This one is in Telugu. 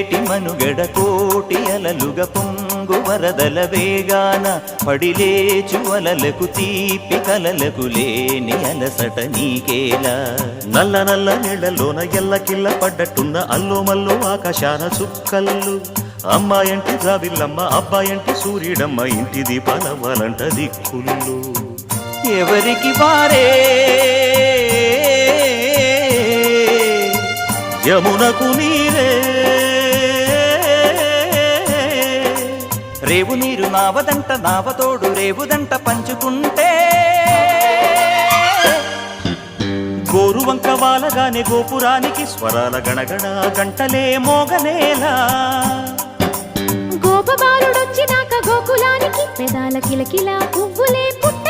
ఏటి మనుగడ కోటి అలలుగ పొంగు వరదల వేగాన పడిలేచు అలలకు తీపి కలలకు లేని అలసట నీకేలా నల్ల నల్ల నీళ్లలోన ఎల్లకిల్ల పడ్డట్టున్న అల్లో మల్లో ఆకాశాన చుక్కల్లు అమ్మాయంటి జాబిల్లమ్మ అబ్బాయంటి సూర్యుడమ్మ ఇంటి దీపాలవ్వాలంట దిక్కుళ్ళు ఎవరికి వారే యమునకు నీరే రేవు నీరు నావదంట నావతోడు రేవుదంట పంచుకుంటే గోరువంక వాలగానే గోపురానికి స్వరాల గణగణ గంటలే మోగనేలా గోపబాలుడొచ్చినాక గోకులానికి పెదాల కిలకిల పువ్వులే పుట్ట